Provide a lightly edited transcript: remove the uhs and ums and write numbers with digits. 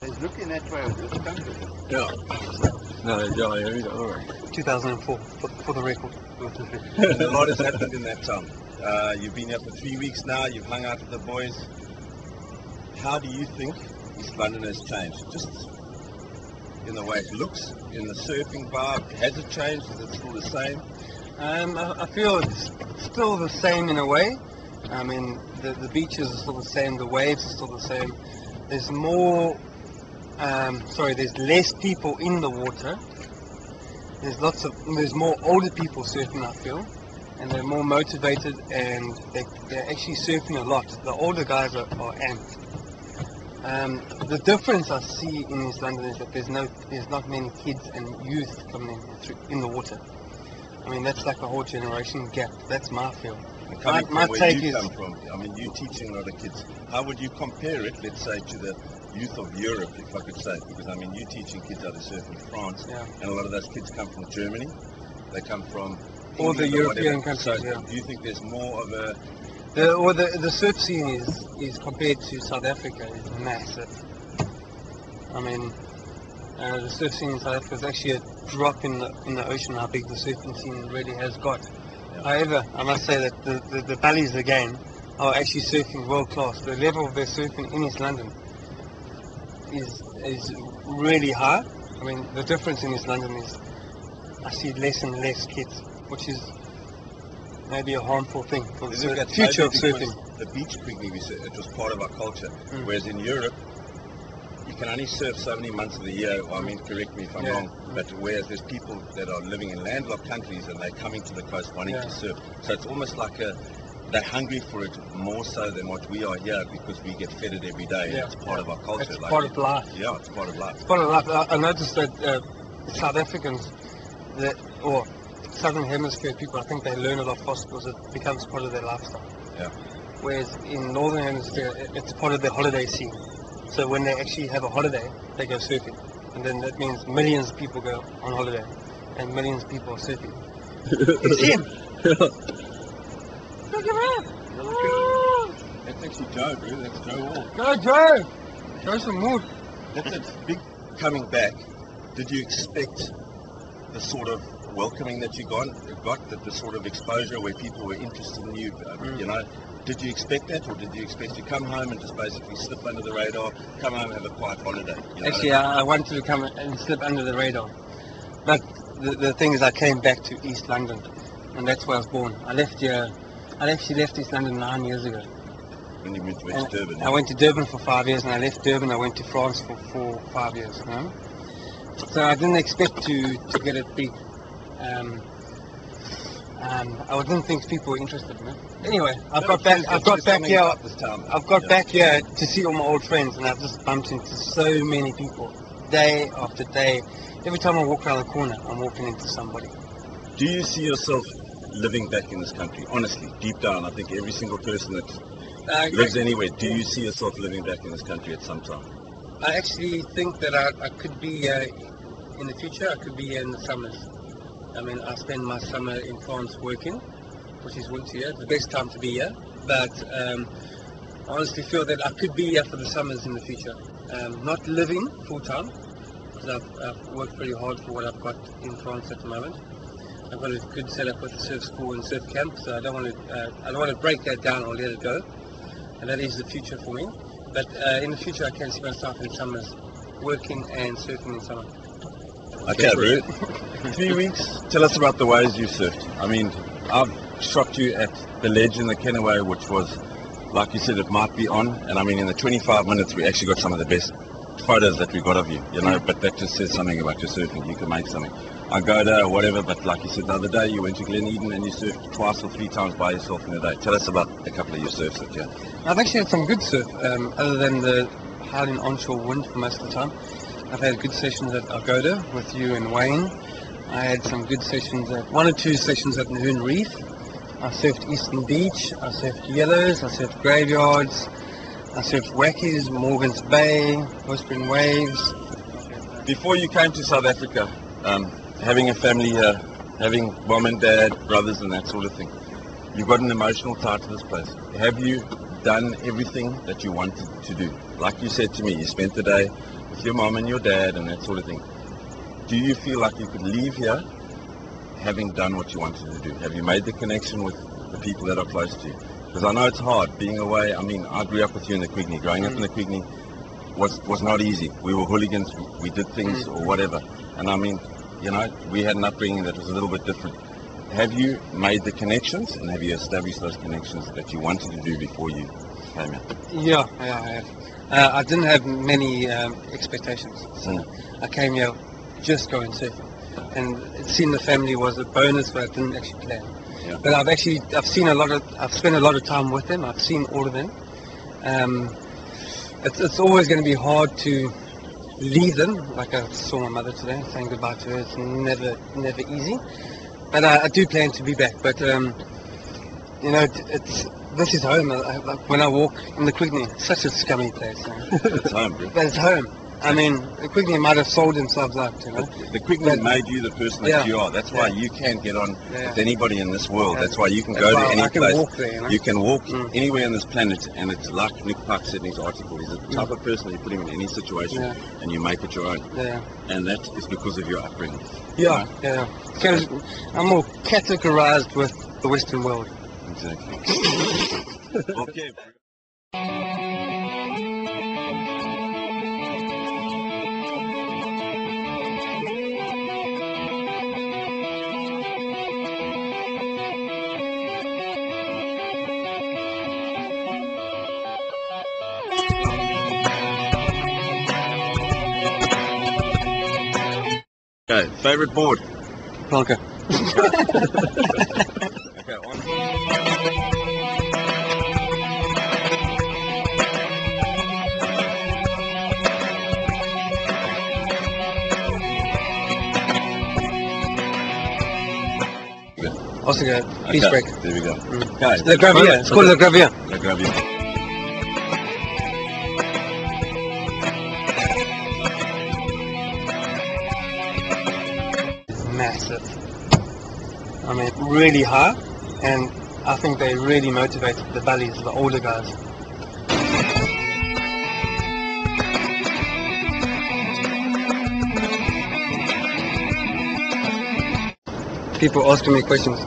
He's looking at where this country. Yeah. No, yeah, here we go. All right. 2004, for the record. A lot has happened in that time. You've been here for 3 weeks now. You've hung out with the boys. How do you think East London has changed? Just in the way it looks, in the surfing vibe. Has it changed? Is it still the same? I feel it's still the same in a way. I mean, the beaches are still the same, the waves are still the same. There's more, there's less people in the water. There's more older people surfing, I feel, and they're more motivated, and they're actually surfing a lot. The older guys are amped. The difference I see in East London is that there's not many kids and youth coming in the water. I mean, that's like a whole generation gap. That's my feel. My take is, come from, I mean, you're teaching a lot of kids. How would you compare it, let's say, to the youth of Europe, if I could say? Because, I mean, you're teaching kids how to surf in France, and a lot of those kids come from Germany. They come from all the European countries. So do you think there's more of a... The surf scene is compared to South Africa, is massive. I mean, the surf scene in South Africa is actually a drop in the ocean how big the surfing scene really has got. Yeah. However, I must say that the Bally's again are actually surfing world class. The level of their surfing in East London is really high. I mean, the difference in East London is I see less and less kids, which is maybe a harmful thing for the future of surfing. The beach picnic, it was part of our culture, whereas in Europe, you can only surf so many months of the year. I mean, correct me if I'm wrong, but whereas there's people that are living in landlocked countries and they're coming to the coast wanting to surf. So it's almost like they're hungry for it more so than what we are here because we get fed it every day. And it's part of our culture. It's part of life. Yeah, it's part of life. It's part of life. I noticed that South Africans, or Southern Hemisphere people, I think they learn a lot faster because it becomes part of their lifestyle. Yeah. Whereas in Northern Hemisphere, it's part of their holiday scene. So when they actually have a holiday, they go surfing. And then that means millions of people go on holiday. And millions of people are surfing. It's him! Look at that! That's actually Joe, bro. That's Joe Wall. Go, Joe! Show some mood. That's a big coming back. Did you expect the sort of welcoming that you got, the sort of exposure where people were interested in you, you know? Did you expect that, or did you expect to come home and just basically slip under the radar, come home and have a quiet holiday? You know actually, I wanted to come and slip under the radar. But the thing is, I came back to East London, and that's where I was born. I actually left East London 9 years ago. When you went to Durban? I went to Durban for 5 years, and I left Durban. I went to France for 5 years. You know? So I didn't expect to get it big. I didn't think people were interested in it. Anyway, I've got back here to see all my old friends, and I've just bumped into so many people, day after day. Every time I walk around the corner, I'm walking into somebody. Do you see yourself living back in this country? Honestly, deep down, I think every single person that lives anywhere, do you see yourself living back in this country at some time? I actually think that I could be in the future. I could be here in the summers. I mean, I spend my summer in France working, which is winter here. It's the best time to be here. But I honestly feel that I could be here for the summers in the future. Not living full time, because I've worked pretty hard for what I've got in France at the moment. I've got a good setup with the surf school and surf camp, so I don't want to break that down or let it go. And that is the future for me. But in the future, I can see myself in summers working and surfing in summer. Okay, bro. 3 weeks. Tell us about the waves you surfed. I mean, I've shot you at the ledge in the Kenaway, which was, like you said, it might be on. And I mean, in the 25 minutes, we actually got some of the best photos that we got of you, you know. But that just says something about your surfing. You can make something. I go there or whatever, but like you said the other day, you went to Glen Eden and you surfed 2 or 3 times by yourself in a day. Tell us about a couple of your surfs that you had. I've actually had some good surf, other than the howling onshore wind for most of the time. I've had good sessions at Agoda with you and Wayne. I had some good sessions at 1 or 2 sessions at Nahoon Reef. I surfed Eastern Beach, I surfed Yellows, I surfed Graveyards, I surfed Wackies, Morgan's Bay, Whispering Waves. Before you came to South Africa, having a family here, having mom and dad, brothers and that sort of thing, you've got an emotional tie to this place. Have you done everything that you wanted to do? Like you said to me, you spent the day It's your mom and your dad and that sort of thing. Do you feel like you could leave here having done what you wanted to do? Have you made the connection with the people that are close to you? Because I know it's hard being away. I mean, I grew up with you in the Quigney. Growing up in the Quigney was not easy. We were hooligans. We did things or whatever. And I mean, you know, we had an upbringing that was a little bit different. Have you made the connections and have you established those connections that you wanted to do before you came out? Yeah, I have. I didn't have many expectations. So I came here just going surfing. And seeing the family was a bonus, but I didn't actually plan. Yeah. But I've spent a lot of time with them. I've seen all of them. It's always going to be hard to leave them. Like I saw my mother today, saying goodbye to her. It's never easy. But I do plan to be back. But you know, this is home. Like when I walk in the Quigney, it's such a scummy place. It's home, bro. But it's home. I mean, the Quigney might have sold themselves out, you know. The Quigney made you the person that you are. That's why you can't get on with anybody in this world. That's why you can go to any place. Walk there, you know? You can walk anywhere on this planet, and it's like Nick Park said in his article. He's the type of person you put him in any situation, and you make it your own. Yeah. And that is because of your upbringing. Yeah, yeah. Because I'm more categorized with the Western world. Exactly. Okay. Okay, favorite board? Planker. Okay, on. Also good. Beach break. There we go. Okay. The Gravier. It's called the Gravier. The Gravier. Massive. I mean, really high, and I think they really motivated the buddies, the older guys. People asking me questions.